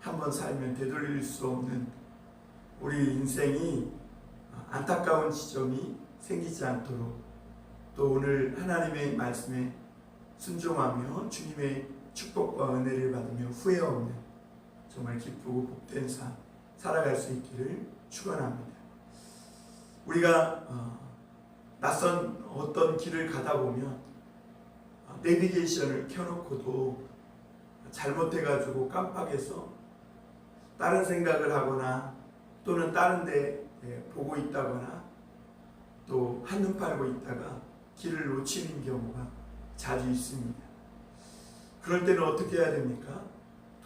한번 살면 되돌릴 수 없는 우리 인생이 안타까운 지점이 생기지 않도록, 또 오늘 하나님의 말씀에 순종하며 주님의 축복과 은혜를 받으며 후회 없는 정말 기쁘고 복된 삶 살아갈 수 있기를 축원합니다. 우리가 낯선 어떤 길을 가다 보면 내비게이션을 켜놓고도 잘못해가지고 깜빡해서 다른 생각을 하거나 또는 다른 데 보고 있다거나 또 한눈 팔고 있다가 길을 놓치는 경우가 자주 있습니다. 그럴 때는 어떻게 해야 됩니까?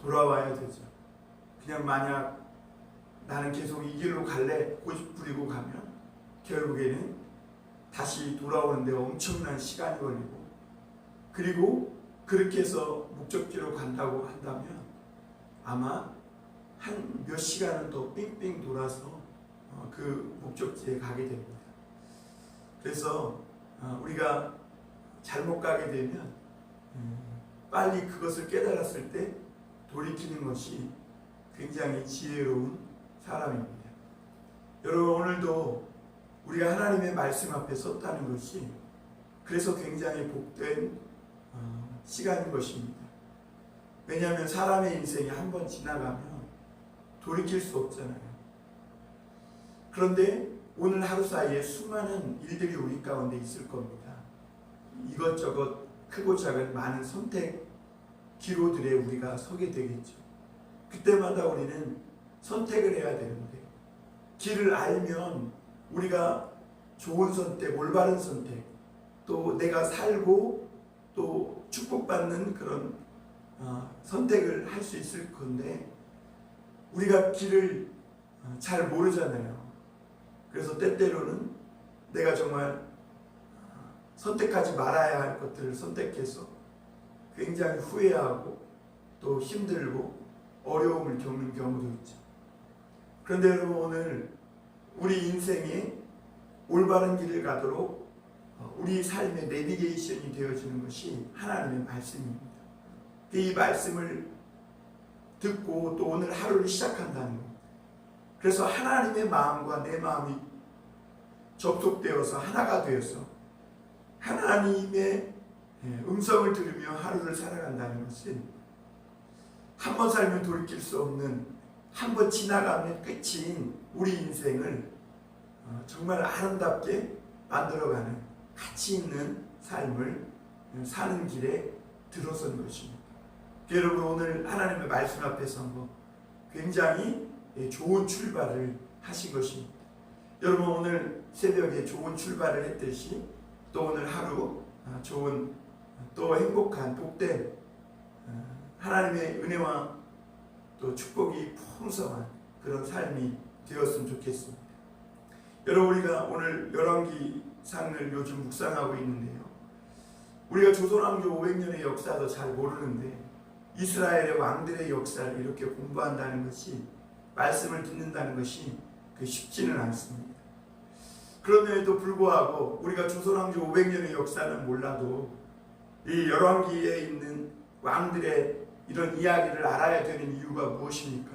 돌아와야 되죠. 그냥 만약 나는 계속 이 길로 갈래 고집 부리고 가면 결국에는 다시 돌아오는데 엄청난 시간이 걸리고, 그리고 그렇게 해서 목적지로 간다고 한다면 아마 한 몇 시간은 더 삥삥 돌아서 그 목적지에 가게 됩니다. 그래서 우리가 잘못 가게 되면 빨리 그것을 깨달았을 때 돌이키는 것이 굉장히 지혜로운 사람입니다. 여러분, 오늘도 우리가 하나님의 말씀 앞에 섰다는 것이 그래서 굉장히 복된 시간인 것입니다. 왜냐하면 사람의 인생이 한번 지나가면 돌이킬 수 없잖아요. 그런데 오늘 하루 사이에 수많은 일들이 우리 가운데 있을 겁니다. 이것저것 크고 작은 많은 선택 기로들에 우리가 서게 되겠죠. 그때마다 우리는 선택을 해야 되는데, 길을 알면 우리가 좋은 선택, 올바른 선택, 또 내가 살고 또 축복받는 그런 선택을 할 수 있을 건데, 우리가 길을 잘 모르잖아요. 그래서 때때로는 내가 정말 선택하지 말아야 할 것들을 선택해서 굉장히 후회하고 또 힘들고 어려움을 겪는 경우도 있죠. 그런데 여러분, 오늘 우리 인생에 올바른 길을 가도록 우리 삶의 내비게이션이 되어주는 것이 하나님의 말씀입니다. 이 말씀을 듣고 또 오늘 하루를 시작한다는 것. 그래서 하나님의 마음과 내 마음이 접속되어서 하나가 되어서 하나님의 음성을 들으며 하루를 살아간다는 것은 한 번 살면 돌이킬 수 없는, 한 번 지나가면 끝인 우리 인생을 정말 아름답게 만들어가는 가치 있는 삶을 사는 길에 들어선 것입니다. 여러분, 오늘 하나님의 말씀 앞에서 한번 굉장히 좋은 출발을 하신 것입니다. 여러분, 오늘 새벽에 좋은 출발을 했듯이 또 오늘 하루 좋은 또 행복한 복된 하나님의 은혜와 또 축복이 풍성한 그런 삶이 되었으면 좋겠습니다. 여러분, 우리가 오늘 열왕기상을 요즘 묵상하고 있는데요, 우리가 조선왕조 500년의 역사도 잘 모르는데 이스라엘의 왕들의 역사를 이렇게 공부한다는 것이, 말씀을 듣는다는 것이 쉽지는 않습니다. 그럼에도 불구하고 우리가 조선왕조 500년의 역사는 몰라도 이 열왕기에 있는 왕들의 이런 이야기를 알아야 되는 이유가 무엇입니까?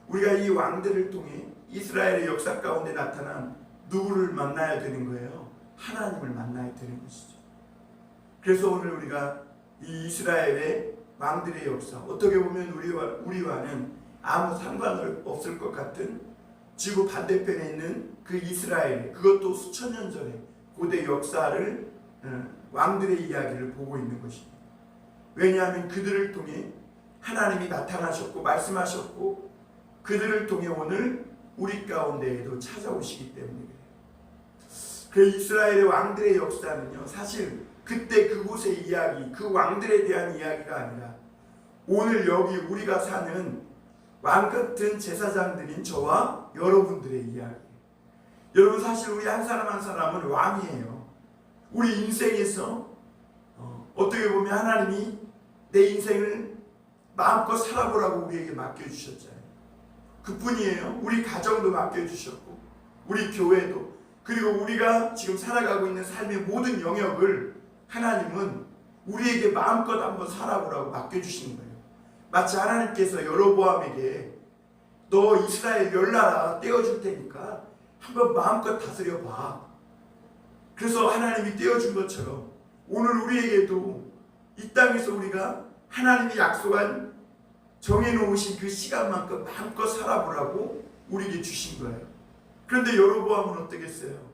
우리가 이 왕들을 통해 이스라엘의 역사 가운데 나타난 누구를 만나야 되는 거예요? 하나님을 만나야 되는 것이죠. 그래서 오늘 우리가 이 이스라엘의 왕들의 역사, 어떻게 보면 우리와는 아무 상관없을 것 같은 지구 반대편에 있는 그 이스라엘, 그것도 수천 년 전에 고대 역사를, 왕들의 이야기를 보고 있는 것입니다. 왜냐하면 그들을 통해 하나님이 나타나셨고 말씀하셨고 그들을 통해 오늘 우리 가운데에도 찾아오시기 때문에 그래요. 그 이스라엘의 왕들의 역사는요, 사실 그때 그곳의 이야기, 그 왕들에 대한 이야기가 아니라 오늘 여기 우리가 사는 왕 같은 제사장들인 저와 여러분들의 이야기. 여러분, 사실 우리 한 사람 한 사람은 왕이에요. 우리 인생에서 어떻게 보면 하나님이 내 인생을 마음껏 살아보라고 우리에게 맡겨주셨잖아요. 그뿐이에요. 우리 가정도 맡겨주셨고 우리 교회도, 그리고 우리가 지금 살아가고 있는 삶의 모든 영역을 하나님은 우리에게 마음껏 한번 살아보라고 맡겨주시는 거예요. 마치 하나님께서 여로보암에게 너 이스라엘 열나라 떼어줄 테니까 한번 마음껏 다스려 봐. 그래서 하나님이 떼어준 것처럼 오늘 우리에게도 이 땅에서 우리가 하나님이 약속한 정해놓으신 그 시간만큼 마음껏 살아보라고 우리에게 주신 거예요. 그런데 여로보암은 어떻겠어요?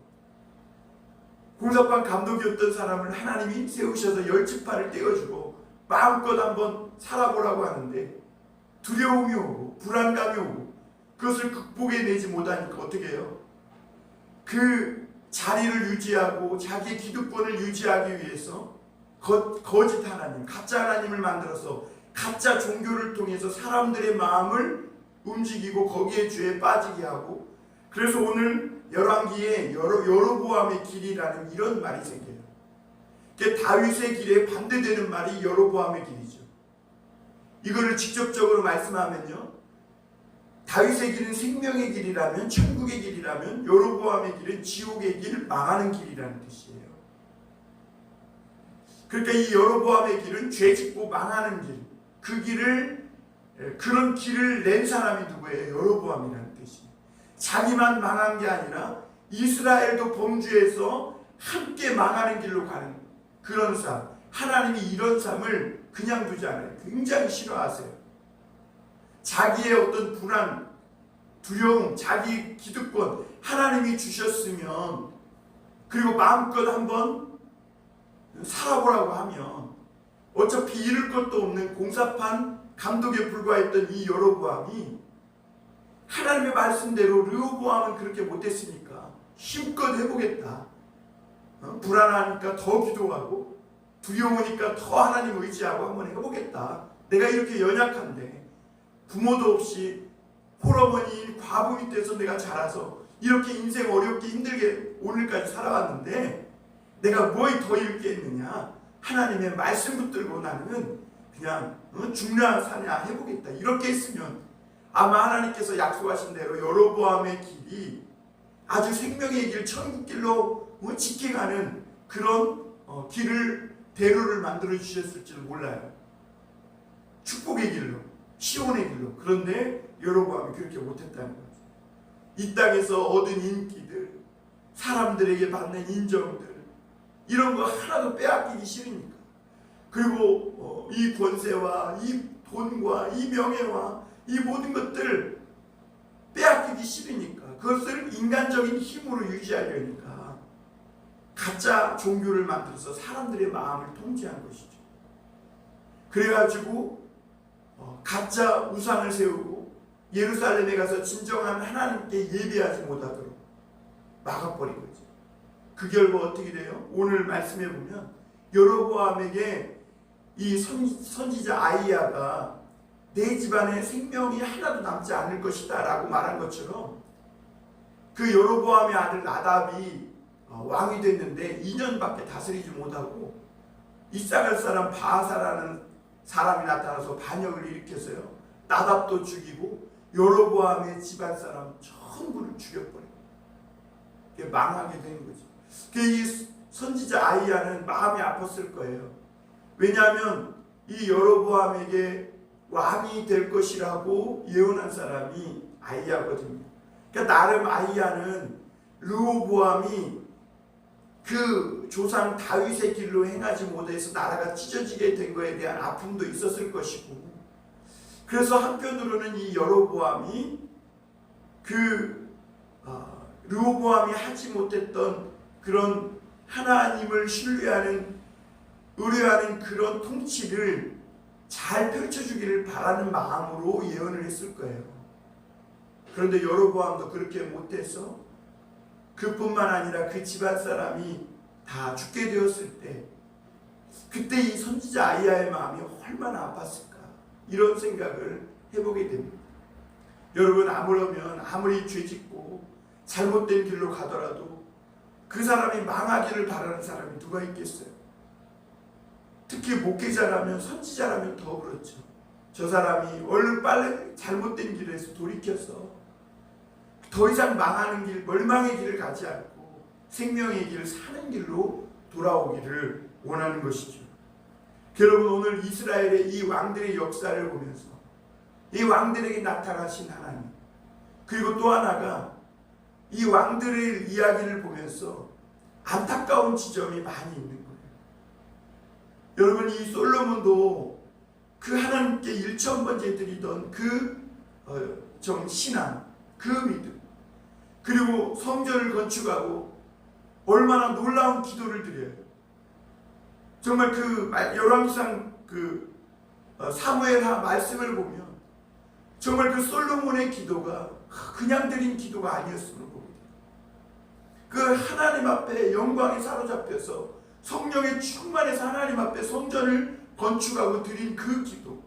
공사판 감독이었던 사람을 하나님이 세우셔서 10지파를 떼어주고 마음껏 한번 살아보라고 하는데 두려움이 오고 불안감이 오고 그것을 극복해내지 못하니까 어떻게 해요? 그 자리를 유지하고 자기의 기득권을 유지하기 위해서 거짓 하나님, 가짜 하나님을 만들어서 가짜 종교를 통해서 사람들의 마음을 움직이고 거기에 죄에 빠지게 하고, 그래서 오늘 열왕기에 여로보암의 길이라는 이런 말이 생겨요. 다윗의 길에 반대되는 말이 여로보암의 길이죠. 이거를 직접적으로 말씀하면요, 다윗의 길은 생명의 길이라면, 천국의 길이라면 여로보암의 길은 지옥의 길, 망하는 길이라는 뜻이에요. 그러니까 이 여로보암의 길은 죄짓고 망하는 길, 그 길을, 그런 길을 낸 사람이 누구예요? 여로보암이라는 뜻이에요. 자기만 망한 게 아니라 이스라엘도 범죄해서 함께 망하는 길로 가는 그런 삶. 하나님이 이런 삶을 그냥 두지 않아요. 굉장히 싫어하세요. 자기의 어떤 불안, 두려움, 자기 기득권 하나님이 주셨으면, 그리고 마음껏 한번 살아보라고 하면 어차피 잃을 것도 없는 공사판 감독에 불과했던 이 여로보암이 하나님의 말씀대로 르호보암은 그렇게 못했으니까 힘껏 해보겠다. 불안하니까 더 기도하고 두려우니까 더 하나님 의지하고 한번 해보겠다. 내가 이렇게 연약한데 부모도 없이 홀어머니인 과부 밑에서 내가 자라서 이렇게 인생 어렵게 힘들게 오늘까지 살아왔는데 내가 뭘 더 잃겠느냐. 하나님의 말씀 붙들고 나는 그냥 중요한 사냐 해보겠다. 이렇게 했으면 아마 하나님께서 약속하신 대로 여로보암의 길이 아주 생명의 길, 천국 길로 지켜가는 그런 길을, 대로를 만들어 주셨을지도 몰라요. 축복의 길로, 시온의 길로. 그런데 여로보암이 그렇게 못했다는 거죠. 이 땅에서 얻은 인기들, 사람들에게 받는 인정들, 이런 거 하나도 빼앗기기 싫으니까. 그리고 이 권세와 이 돈과 이 명예와 이 모든 것들 빼앗기기 싫으니까, 그것을 인간적인 힘으로 유지하려니까 가짜 종교를 만들어서 사람들의 마음을 통제한 것이죠. 그래가지고 가짜 우상을 세우고 예루살렘에 가서 진정한 하나님께 예배하지 못하도록 막아버린 거죠. 그 결과 어떻게 돼요? 오늘 말씀해 보면 여로보암에게 이 선지자 아이야가 내 집안에 생명이 하나도 남지 않을 것이다 라고 말한 것처럼, 그 여로보암의 아들 나답이 왕이 됐는데 2년밖에 다스리지 못하고 이사갈 사람 바하사라는 사람이 나타나서 반역을 일으켰어요. 나답도 죽이고 여로보암의 집안 사람 전부를 죽여버려요. 망하게 된 거죠. 이 선지자 아이야는 마음이 아팠을 거예요. 왜냐하면 이 여로보암에게 왕이 될 것이라고 예언한 사람이 아이야거든요. 그러니까 나름 아이야는 르호보암이 그 조상 다윗의 길로 행하지 못해서 나라가 찢어지게 된 것에 대한 아픔도 있었을 것이고, 그래서 한편으로는 이 여로보암이 르호보암이 하지 못했던 그런 하나님을 신뢰하는, 의뢰하는 그런 통치를 잘 펼쳐주기를 바라는 마음으로 예언을 했을 거예요. 그런데 여로보암도 그렇게 못해서 그뿐만 아니라 그 집안 사람이 다 죽게 되었을 때, 그때 이 선지자 아이야의 마음이 얼마나 아팠을까, 이런 생각을 해보게 됩니다. 여러분, 아무리 죄짓고 잘못된 길로 가더라도 그 사람이 망하기를 바라는 사람이 누가 있겠어요? 특히 목회자라면, 선지자라면 더 그렇죠. 저 사람이 얼른 빨리 잘못된 길에서 돌이켜서 더 이상 망하는 길, 멸망의 길을 가지 않고 생명의 길을 사는 길로 돌아오기를 원하는 것이죠. 여러분, 오늘 이스라엘의 이 왕들의 역사를 보면서 이 왕들에게 나타나신 하나님. 그리고 또 하나가 이 왕들의 이야기를 보면서 안타까운 지점이 많이 있는 거예요. 여러분, 이 솔로몬도 그 하나님께 일천번째 드리던 좀 신앙, 그 믿음, 그리고 성전을 건축하고 얼마나 놀라운 기도를 드려요. 정말 그 열왕기상 사무엘하 말씀을 보면 정말 그 솔로몬의 기도가 그냥 드린 기도가 아니었음을 봅니다. 그 하나님 앞에 영광에 사로잡혀서 성령에 충만해서 하나님 앞에 성전을 건축하고 드린 그 기도,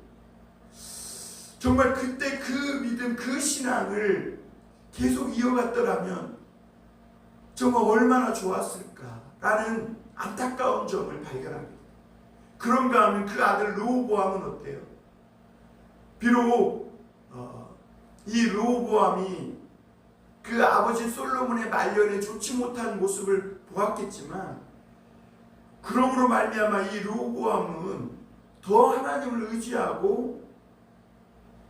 정말 그때 그 믿음, 그 신앙을 계속 이어갔더라면 정말 얼마나 좋았을까라는 안타까운 점을 발견합니다. 그런가 하면 그 아들 르호보암은 어때요? 비록 이 르호보암이 그 아버지 솔로몬의 말년에 좋지 못한 모습을 보았겠지만, 그러므로 말미암아 이 르호보암은 더 하나님을 의지하고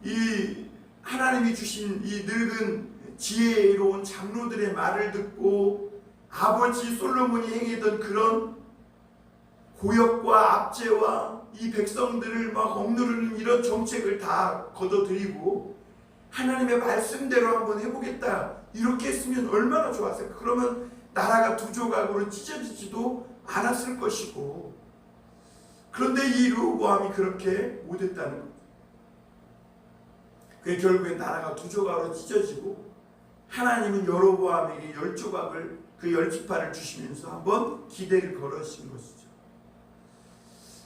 이 하나님이 주신 이 늙은 지혜로운 장로들의 말을 듣고 아버지 솔로몬이 행했던 그런 고역과 압제와 이 백성들을 막 억누르는 이런 정책을 다 걷어들이고 하나님의 말씀대로 한번 해보겠다, 이렇게 했으면 얼마나 좋았을까. 그러면 나라가 두 조각으로 찢어지지도 않았을 것이고, 그런데 이 르호보암이 그렇게 못했다는 거죠. 그 결국에 나라가 두 조각으로 찢어지고 하나님은 여로보암에게 10조각을 그 10지파를 주시면서 한번 기대를 걸으신 것이죠.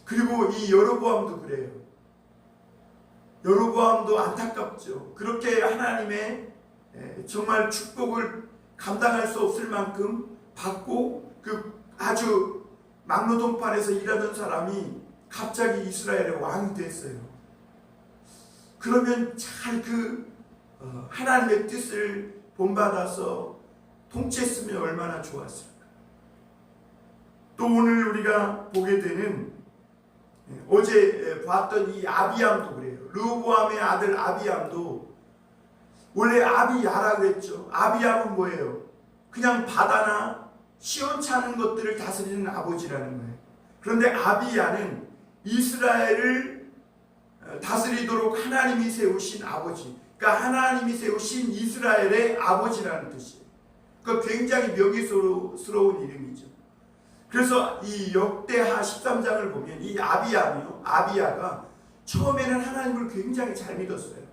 그리고 이 여로보암도 그래요. 여로보암도 안타깝죠. 그렇게 하나님의 정말 축복을 감당할 수 없을 만큼 받고 그 아주 막노동판에서 일하던 사람이 갑자기 이스라엘의 왕이 됐어요. 그러면 잘 하나님의 뜻을 본받아서 통치했으면 얼마나 좋았을까. 또 오늘 우리가 보게 되는 어제 봤던 이 아비암도 그래요. 르호보암의 아들 아비암도 원래 아비야라고 했죠. 아비암은 뭐예요? 그냥 바다나 시원찮은 것들을 다스리는 아버지라는 거예요. 그런데 아비야는 이스라엘을 다스리도록 하나님이 세우신 아버지, 그러니까 하나님이 세우신 이스라엘의 아버지라는 뜻이에요. 그러니까 굉장히 명예스러운 이름이죠. 그래서 이 역대하 13장을 보면 이 아비야가 처음에는 하나님을 굉장히 잘 믿었어요.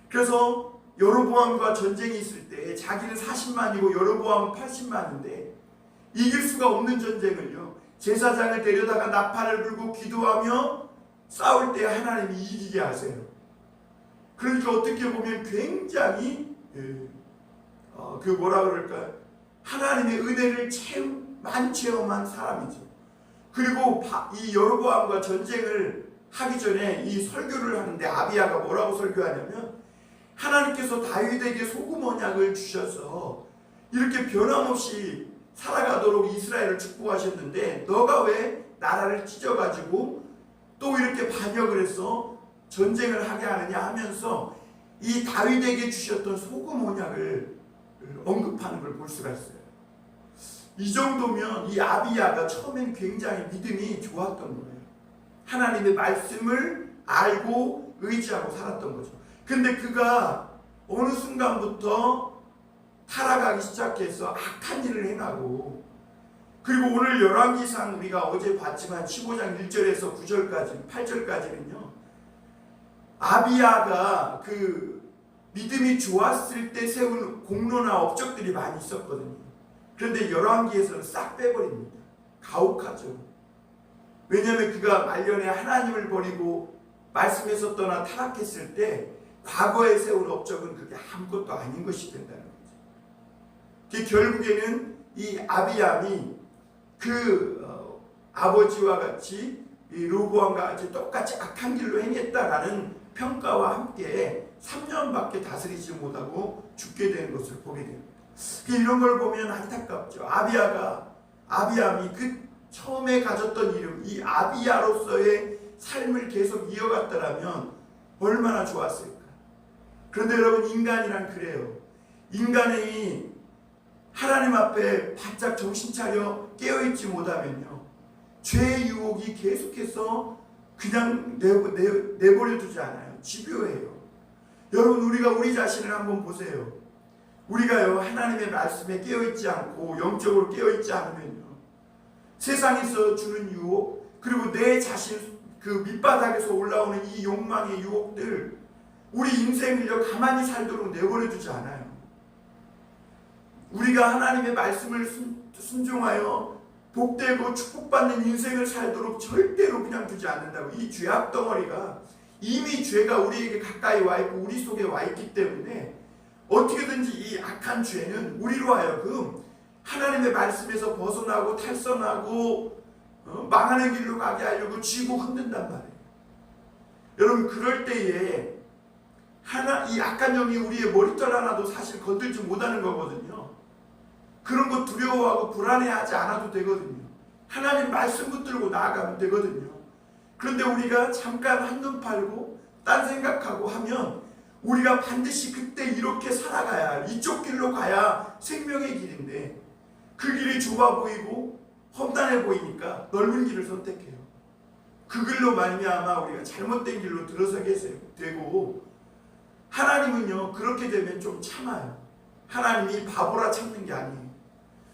그래서 여로보암과 전쟁이 있을 때 자기는 40만이고 여로보암은 80만인데 이길 수가 없는 전쟁을요, 제사장을 데려다가 나팔을 불고 기도하며 싸울 때 하나님이 이기게 하세요. 그러니까 어떻게 보면 굉장히 뭐라 그럴까요? 하나님의 은혜를 많이 체험한 사람이죠. 그리고 이 여로보암과 전쟁을 하기 전에 이 설교를 하는데 아비야가 뭐라고 설교하냐면, 하나님께서 다윗에게 소금 언약을 주셔서 이렇게 변함없이 살아가도록 이스라엘을 축복하셨는데 너가 왜 나라를 찢어가지고 또 이렇게 반역을 해서 전쟁을 하게 하느냐 하면서 이 다윗에게 주셨던 소금 언약을 언급하는 걸 볼 수가 있어요. 이 정도면 이 아비야가 처음엔 굉장히 믿음이 좋았던 거예요. 하나님의 말씀을 알고 의지하고 살았던 거죠. 근데 그가 어느 순간부터 타락하기 시작해서 악한 일을 행하고, 그리고 오늘 열왕기상 우리가 어제 봤지만 15장 1절에서 9절까지 8절까지는요, 아비야가 그 믿음이 좋았을 때 세운 공로나 업적들이 많이 있었거든요. 그런데 열왕기에서는 싹 빼버립니다. 가혹하죠. 왜냐하면 그가 말년에 하나님을 버리고 말씀에서 떠나 타락했을 때 과거에 세운 업적은 그게 아무것도 아닌 것이 된다는 거죠. 결국에는 이 아비암이 아버지와 같이 이 르호보암과 같이 똑같이 악한 길로 행했다라는 평가와 함께 3년밖에 다스리지 못하고 죽게 되는 것을 보게 됩니다. 이런 걸 보면 안타깝죠. 아비암이 처음에 가졌던 이름, 이 아비야로서의 삶을 계속 이어갔더라면 얼마나 좋았을까. 그런데 여러분, 인간이란 그래요. 인간이 하나님 앞에 바짝 정신 차려 깨어있지 못하면요, 죄의 유혹이 계속해서 그냥 내버려두지 않아요. 집요해요. 여러분, 우리가 우리 자신을 한번 보세요. 우리가요, 하나님의 말씀에 깨어있지 않고 영적으로 깨어있지 않으면요, 세상에서 주는 유혹, 그리고 내 자신 그 밑바닥에서 올라오는 이 욕망의 유혹들, 우리 인생을요 가만히 살도록 내버려두지 않아요. 우리가 하나님의 말씀을 순종하여 복되고 축복받는 인생을 살도록 절대로 그냥 두지 않는다고. 이 죄악 덩어리가 이미 죄가 우리에게 가까이 와 있고 우리 속에 와 있기 때문에 어떻게든지 이 악한 죄는 우리로 하여금 하나님의 말씀에서 벗어나고 탈선하고 망하는 길로 가게 하려고 쥐고 흔든단 말이에요. 여러분, 그럴 때에 이 악한 영이 우리의 머리털 하나도 사실 건들지 못하는 거거든요. 그런 거 두려워하고 불안해하지 않아도 되거든요. 하나님 말씀 붙들고 나아가면 되거든요. 그런데 우리가 잠깐 한눈 팔고 딴 생각하고 하면 우리가 반드시 그때 이렇게 살아가야, 이쪽 길로 가야 생명의 길인데 그 길이 좁아 보이고 험난해 보이니까 넓은 길을 선택해요. 그 길로 말미암아 우리가 잘못된 길로 들어서게 되고, 하나님은요 그렇게 되면 좀 참아요. 하나님이 바보라 참는 게 아니에요.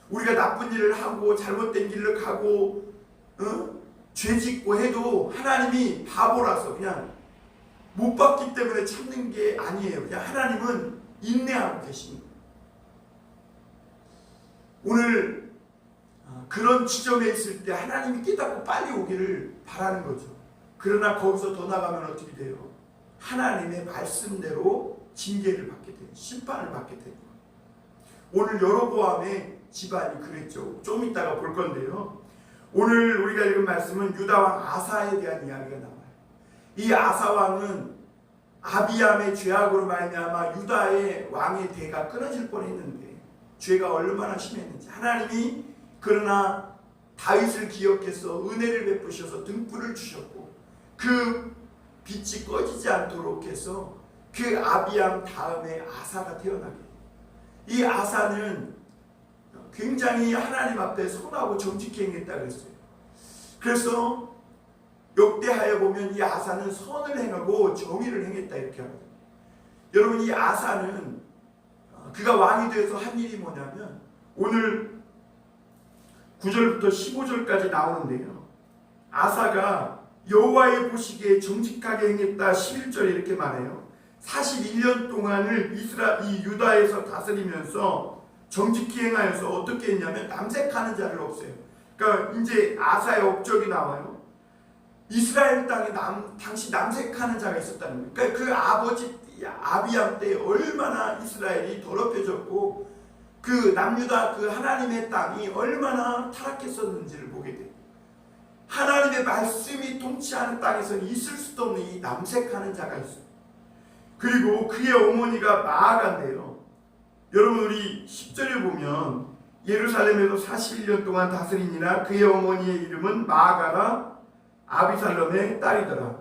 우리가 나쁜 일을 하고 잘못된 길로 가고 죄 짓고 해도 하나님이 바보라서 그냥 못 받기 때문에 참는 게 아니에요. 그냥 하나님은 인내하고 계십니다. 오늘 그런 지점에 있을 때 하나님이 깨닫고 빨리 오기를 바라는 거죠. 그러나 거기서 더 나가면 어떻게 돼요? 하나님의 말씀대로 징계를 받게 돼요. 심판을 받게 돼요. 오늘 여로보암의 집안이 그랬죠. 좀 이따가 볼 건데요. 오늘 우리가 읽은 말씀은 유다왕 아사에 대한 이야기가 나와요. 이 아사왕은 아비암의 죄악으로 말미암아 유다의 왕의 대가 끊어질 뻔했는데 죄가 얼마나 심했는지, 하나님이 그러나 다윗을 기억해서 은혜를 베푸셔서 등불을 주셨고 그 빛이 꺼지지 않도록 해서 그 아비암 다음에 아사가 태어나게 돼요. 이 아사는 굉장히 하나님 앞에 선하고 정직히 행했다 그랬어요. 그래서 역대하여 보면 이 아사는 선을 행하고 정의를 행했다 이렇게 하거든요. 여러분, 이 아사는 그가 왕이 되어서 한 일이 뭐냐면 오늘 9절부터 15절까지 나오는데요. 아사가 여호와의 보시기에 정직하게 행했다. 11절에 이렇게 말해요. 41년 동안을 이 유다에서 다스리면서 정직히 행하여서 어떻게 했냐면 남색하는 자를 없애요. 그러니까 이제 아사의 업적이 나와요. 이스라엘 땅에 당시 남색하는 자가 있었다는 거예요. 그러니까 그 아버지 아비암 때 얼마나 이스라엘이 더럽혀졌고 그 남유다 그 하나님의 땅이 얼마나 타락했었는지를 보게 돼요. 하나님의 말씀이 통치하는 땅에서는 있을 수도 없는 이 남색하는 자가 있어요. 그리고 그의 어머니가 마아가인데요. 여러분, 우리 10절에 보면 예루살렘에서 41년 동안 다스리니라. 그의 어머니의 이름은 마아가라 아비살롬의 딸이더라.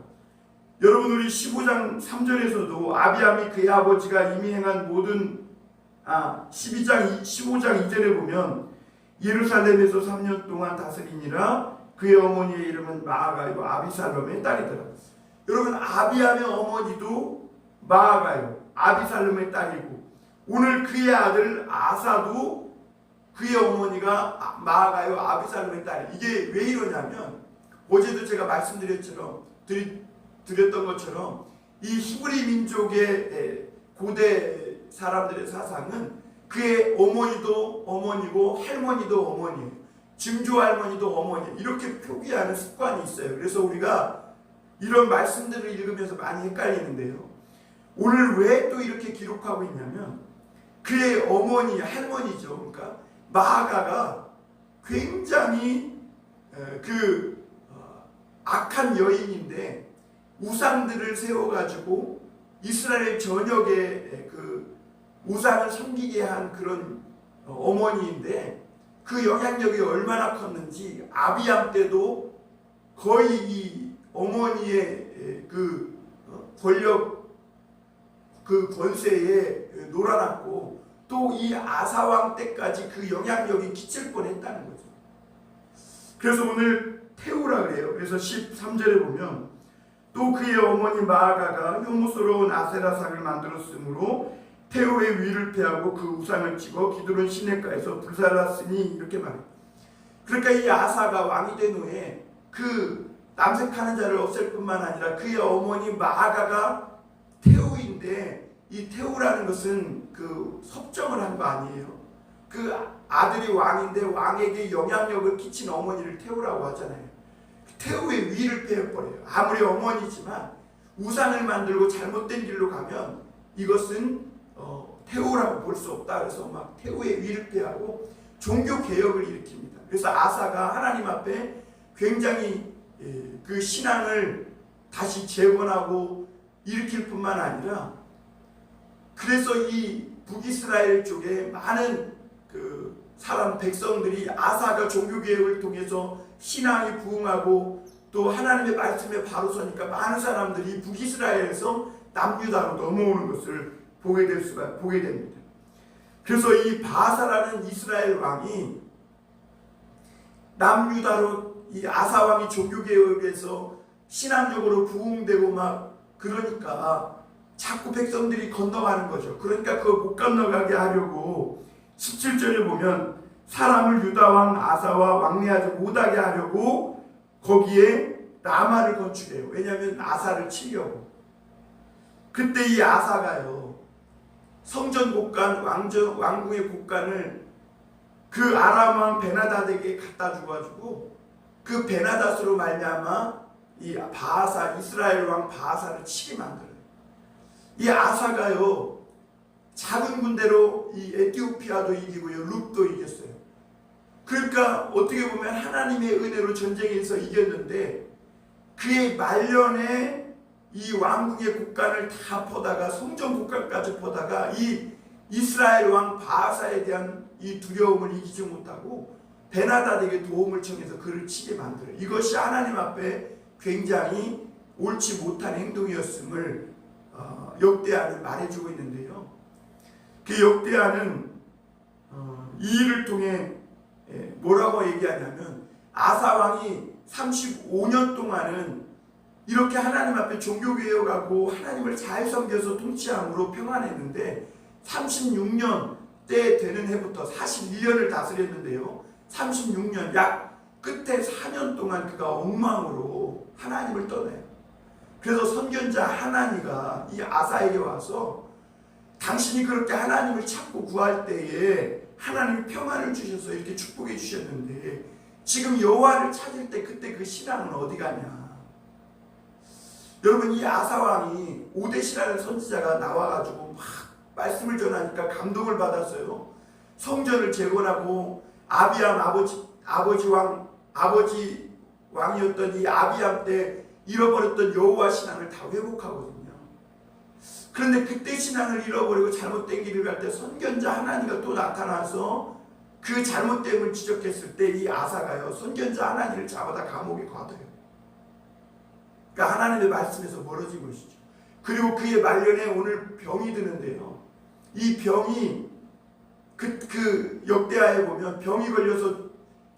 여러분, 우리 15장 3절에서도 아비암이 그의 아버지가 이미 행한 모든 15장 2절에 보면 예루살렘에서 3년 동안 다스리니라. 그의 어머니의 이름은 마아가요 아비살롬의 딸이더라. 여러분, 아비암의 어머니도 마아가요 아비살롬의 딸이고, 오늘 그의 아들 아사도 그의 어머니가 마아가요 아비살롬의 딸이에요. 이게 왜 이러냐면 어제도 제가 드렸던 것처럼 이 히브리 민족의 고대 사람들의 사상은 그의 어머니도 어머니고 할머니도 어머니예요. 증조 할머니도 어머니, 이렇게 표기하는 습관이 있어요. 그래서 우리가 이런 말씀들을 읽으면서 많이 헷갈리는데요. 오늘 왜 또 이렇게 기록하고 있냐면 그의 어머니, 할머니죠. 그러니까 마아가가 굉장히 악한 여인인데 우상들을 세워가지고 이스라엘 전역에 그 우상을 섬기게 한 그런 어머니인데 그 영향력이 얼마나 컸는지 아비암 때도 거의 이 어머니의 그 권력 그 권세에 놀아났고 또 이 아사왕 때까지 그 영향력이 끼칠 뻔했다는 거죠. 그래서 오늘 태우라 그래요. 그래서 13절에 보면 또 그의 어머니 마아가가 혐오스러운 아세라상을 만들었으므로 태우의 위를 패하고 그 우상을 찍어 기드론 시내가에서 불살랐으니 이렇게 말해요. 그러니까 이 아사가 왕이 된 후에 그 남색하는 자를 없앨 뿐만 아니라 그의 어머니 마아가가 태우인데 이 태우라는 것은 그 섭정을 한 거 아니에요. 그 아들이 왕인데 왕에게 영향력을 끼친 어머니를 태우라고 하잖아요. 태우의 위를 패해버려요. 아무리 어머니지만 우상을 만들고 잘못된 길로 가면 이것은 태우라고 볼 수 없다. 그래서 막 태우의 위를 패하고 종교 개혁을 일으킵니다. 그래서 아사가 하나님 앞에 굉장히 그 신앙을 다시 재건하고 일으킬 뿐만 아니라 그래서 이 북이스라엘 쪽에 많은 그 사람 백성들이 아사가 종교 개혁을 통해서 신앙이 부흥하고 또 하나님의 말씀에 바로 서니까 많은 사람들이 북이스라엘에서 남유다로 넘어오는 것을 보게 됩니다. 그래서 이 바사라는 이스라엘 왕이 남유다로 이 아사 왕이 종교 개혁에서 신앙적으로 부흥되고 막 그러니까 자꾸 백성들이 건너가는 거죠. 그러니까 그거 못 건너가게 하려고 17절에 보면 사람을 유다왕 아사와 왕래하지 못하게 하려고 거기에 라마를 건축해요. 왜냐하면 아사를 치려고. 그때 이 아사가요 성전 곡간 왕궁의 곡간을 그 아람 왕 베나닷에게 갖다 줘가지고 그 베나닷으로 말미암아 이 바하사 이스라엘 왕 바하사를 치게 만들어요. 이 아사가요 작은 군대로 이 에티오피아도 이기고요 룹도 이겼어요. 그러니까 어떻게 보면 하나님의 은혜로 전쟁에서 이겼는데 그의 말년에 이 왕궁의 곡간을 다 퍼다가 성전 곡간까지 퍼다가 이 이스라엘 왕 바하사에 대한 이 두려움을 이기지 못하고 베나닷에게 도움을 청해서 그를 치게 만들어요. 이것이 하나님 앞에 굉장히 옳지 못한 행동이었음을 역대하는 말해주고 있는데요. 그 역대하는 이 일을 통해 뭐라고 얘기하냐면 아사 왕이 35년 동안은 이렇게 하나님 앞에 종교개혁하고 하나님을 잘 섬겨서 통치함으로 평안했는데 36년 때 되는 해부터 41년을 다스렸는데요. 36년 약 끝에 4년 동안 그가 엉망으로 하나님을 떠나요. 그래서 선견자 하나니가 이 아사에게 와서 당신이 그렇게 하나님을 찾고 구할 때에 하나님이 평안을 주셔서 이렇게 축복해 주셨는데 지금 여호와를 찾을 때 그때 그 신앙은 어디 가냐. 여러분 이 아사왕이 오데시라는 선지자가 나와가지고 막 말씀을 전하니까 감동을 받았어요. 성전을 재건하고 아비암 아버지 왕이었던 이 아비암 때 잃어버렸던 여호와 신앙을 다 회복하거든요. 그런데 그때 신앙을 잃어버리고 잘못된 길을 갈 때 선견자 하나니가 또 나타나서 그 잘못됨을 지적했을 때 이 아사가요 선견자 하나니를 잡아다 감옥에 가둬요. 그러니까 하나님의 말씀에서 멀어진 것이죠. 그리고 그의 말년에 오늘 병이 드는데요. 이 병이 그 역대하에 보면 병이 걸려서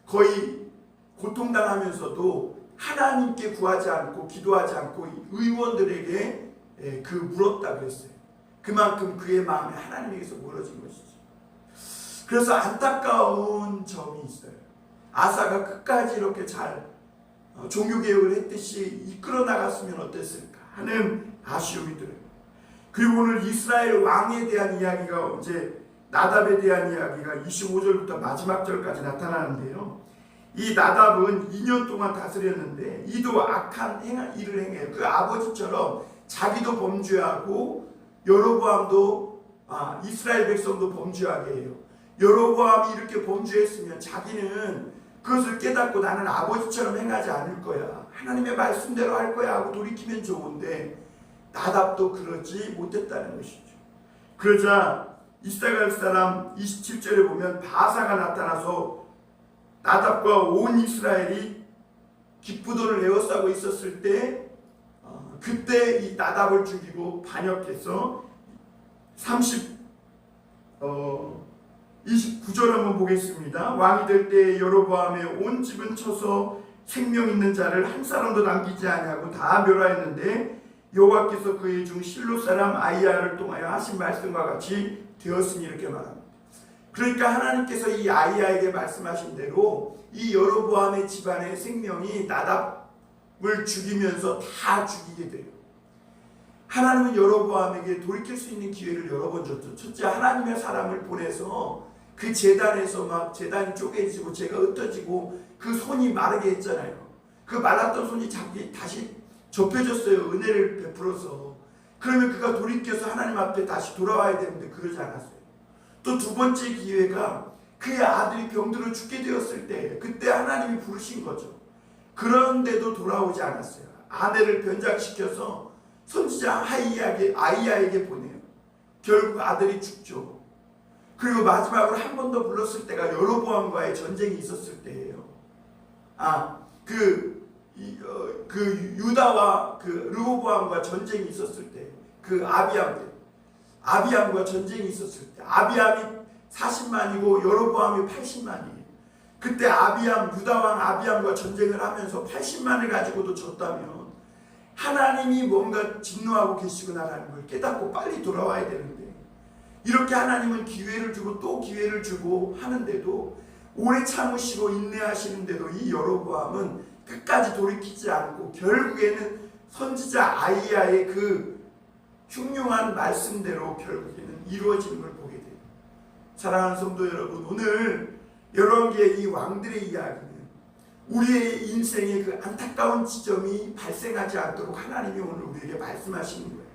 거의 고통당하면서도 하나님께 구하지 않고 기도하지 않고 의원들에게 물었다 그랬어요. 그만큼 그의 마음이 하나님에게서 멀어진 것이죠. 그래서 안타까운 점이 있어요. 아사가 끝까지 이렇게 잘 종교개혁을 했듯이 이끌어 나갔으면 어땠을까 하는 아쉬움이 들어요. 그리고 오늘 이스라엘 왕에 대한 이야기가 이제 나답에 대한 이야기가 25절부터 마지막 절까지 나타나는데요. 이 나답은 2년 동안 다스렸는데 이도 악한 일을 행해요. 그 아버지처럼 자기도 범죄하고 여로보암도 이스라엘 백성도 범죄하게 해요. 여로보암이 이렇게 범죄했으면 자기는 그것을 깨닫고 나는 아버지처럼 행하지 않을 거야. 하나님의 말씀대로 할 거야 하고 돌이키면 좋은데 나답도 그러지 못했다는 것이죠. 그러자 이스라엘 사람 27절에 보면 바사가 나타나서 나답과 온 이스라엘이 기쁘도를 에워싸고 있었을 때 그때 이 나답을 죽이고 반역해서 29절 한번 보겠습니다. 왕이 될 때 여로보암의 온 집은 쳐서 생명 있는 자를 한 사람도 남기지 아니하고 다 멸하였는데 여호와께서 그의 중 실로 사람 아이야를 통하여 하신 말씀과 같이 되었으니 이렇게 말합니다. 그러니까 하나님께서 이 아이야에게 말씀하신 대로 이 여로보암의 집안의 생명이 나답을 죽이면서 다 죽이게 돼요. 하나님은 여로보암에게 돌이킬 수 있는 기회를 여러 번 줬죠. 첫째, 하나님의 사람을 보내서 그 제단에서 막 제단이 쪼개지고 제가 흩어지고 그 손이 마르게 했잖아요. 그 말랐던 손이 다시 접혀졌어요. 은혜를 베풀어서. 그러면 그가 돌이켜서 하나님 앞에 다시 돌아와야 되는데 그러지 않았어요. 또 두 번째 기회가 그의 아들이 병들어 죽게 되었을 때 그때 하나님이 부르신 거죠. 그런데도 돌아오지 않았어요. 아내를 변장시켜서 선지자 아이야에게 보내요. 결국 아들이 죽죠. 그리고 마지막으로 한 번 더 불렀을 때가 여로보암과의 전쟁이 있었을 때예요. 유다와 그 르호보암과 전쟁이 있었을 때, 그 아비암과 전쟁이 있었을 때, 아비암이 40만이고 여로보암이 80만이에요. 그때 유다왕 아비암과 전쟁을 하면서 80만을 가지고도 졌다면 하나님이 뭔가 진노하고 계시구나라는 걸 깨닫고 빨리 돌아와야 되는데, 이렇게 하나님은 기회를 주고 또 기회를 주고 하는데도 오래 참으시고 인내하시는데도 이 여로보암은 끝까지 돌이키지 않고 결국에는 선지자 아이야의 그 흉흉한 말씀대로 결국에는 이루어지는 걸 보게 돼요. 사랑하는 성도 여러분, 오늘 여러분의 이 왕들의 이야기는 우리의 인생의 그 안타까운 지점이 발생하지 않도록 하나님이 오늘 우리에게 말씀하시는 거예요.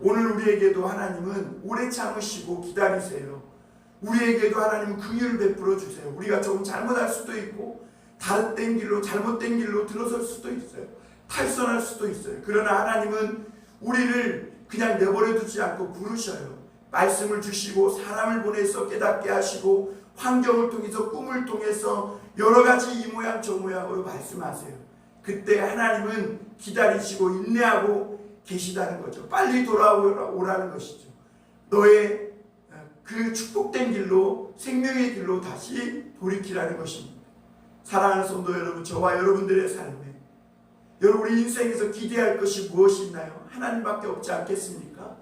오늘 우리에게도 하나님은 오래 참으시고 기다리세요. 우리에게도 하나님은 긍휼을 베풀어 주세요. 우리가 조금 잘못할 수도 있고 다른 길로 잘못된 길로 들어설 수도 있어요. 탈선할 수도 있어요. 그러나 하나님은 우리를 그냥 내버려 두지 않고 부르셔요. 말씀을 주시고 사람을 보내서 깨닫게 하시고 환경을 통해서 꿈을 통해서 여러 가지 이 모양 저 모양으로 말씀하세요. 그때 하나님은 기다리시고 인내하고 계시다는 거죠. 빨리 돌아오라는 것이죠. 너의 그 축복된 길로 생명의 길로 다시 돌이키라는 것입니다. 사랑하는 성도 여러분, 저와 여러분들의 삶에 여러분 우리 인생에서 기대할 것이 무엇이 있나요? 하나님밖에 없지 않겠습니까?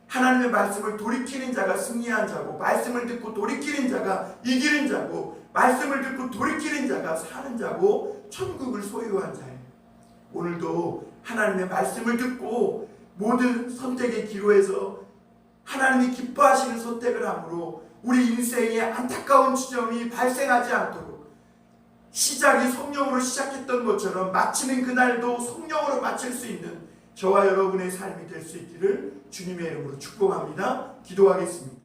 하나님의 말씀을 돌이키는 자가 승리한 자고, 말씀을 듣고 돌이키는 자가 이기는 자고, 말씀을 듣고 돌이키는 자가 사는 자고, 천국을 소유한 자예요. 오늘도 하나님의 말씀을 듣고 모든 선택의 기로에서 하나님이 기뻐하시는 선택을 함으로 우리 인생에 안타까운 지점이 발생하지 않도록, 시작이 성령으로 시작했던 것처럼 마치는 그날도 성령으로 마칠 수 있는 저와 여러분의 삶이 될 수 있기를 주님의 이름으로 축복합니다. 기도하겠습니다.